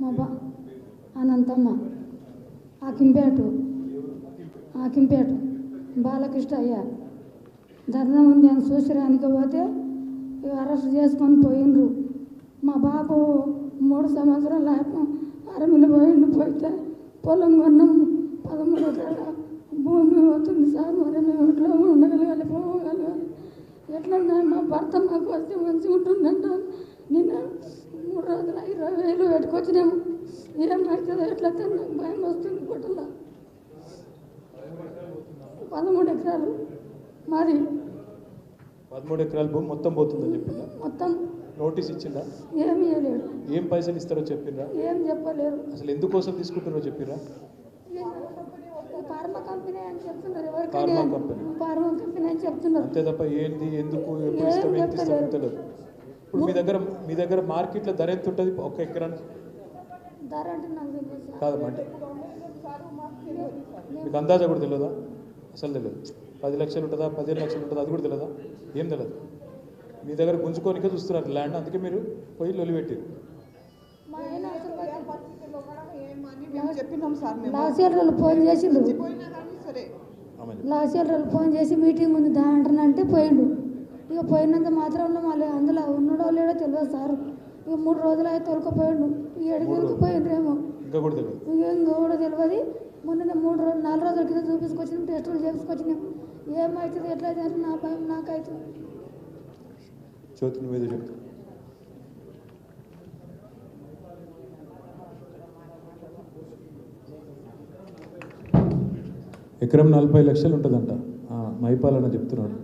మా అనంతమ్మ ఆకింపేట బాలకృష్ణ అయ్యా ధర్నా ఉంది అని చూసిరానికి పోతే అరెస్ట్ చేసుకొని పోయిండ్రు. మా బాబు 3 సంవత్సరాల అరమిలు పోయితే పొలం కొన్నాం 13 ఎకరాల భూమి అవుతుంది సార్. మరి మేము ఇంట్లో ఉండగలగాలి, పోగలగాలి. ఎట్లా మా భర్త మాకు వస్తే మంచిగా ఉంటుందంట. నిన్న 3 రోజులు 20,000 పెట్టుకొచ్చినాము. ఏమవుతుందో ఎట్లా నాకు భయం వస్తుంది. గుట్టలో 13 ఎకరాలు మాది. 13 ఎకరాల భూమి మొత్తం పోతుందని చెప్పిందా? మొత్తం నోటీస్ ఇచ్చిందా? ఏమి ఇవ్వలేడు. ఏం పైసలు ఇస్తారో చెప్పిండ్రా? ఏం చెప్పలేరు. అసలు ఎందుకోసం తీసుకుంటారో చెప్పిరా? ఫార్మా కంపెనీ అని చెప్తున్నారు. ఫార్మా కంపెనీ అని చెప్తున్నారు. అంతే తప్ప ఏంది, ఎందుకు, ఎప్పుడు ఇస్తాం, ఎంత ఇస్తాం తెలియదు. ఇప్పుడు మీ దగ్గర మార్కెట్లో ధర ఎంత ఉంటుంది ఒక ఎకరానికి? ధర అంటే నాకు తెలియదు కాదమ్మా, అంటే మీకు అందాజా కూడా తెలియదా? అసలు తెలియదు. 10 లక్షలు ఉంటుందా, 15 లక్షలు ఉంటుందా, అది కూడా తెలియదా? ఏం తెలియదు. మీ దగ్గర గుంజుకోనికే చూస్తున్నారు ల్యాండ్, అందుకే మీరు పోయి లొలిపెట్టారు. లాసేళ్ళు ఫోన్ చేసిండు. ఫోన్ చేసి మీటింగ్ ఉంది దా అంటానంటే పోయిండు. ఇక పోయినంత మాత్రంలో మళ్ళీ అందులో ఉన్నాడో లేడో తెలియదు సార్. ఇక 3 రోజులు అయితే తొలకపోయిండు. ఈ ఎడికి పోయిండ్రేమో ఇంకా కూడా తెలియదు. తెలియదు. మొన్న 4 రోజుల కింద చూపించుకొచ్చినాం, టెస్టులు చేసుకొచ్చినాం. ఏమవుతుంది ఎట్లయితే అంటే నా భయం నాకైతుంది. జ్యోతి నువ్వేదో చెప్తా. ఎకరం 40 లక్షలు ఉంటుందంట మైపాలన్న చెప్తున్నాడు.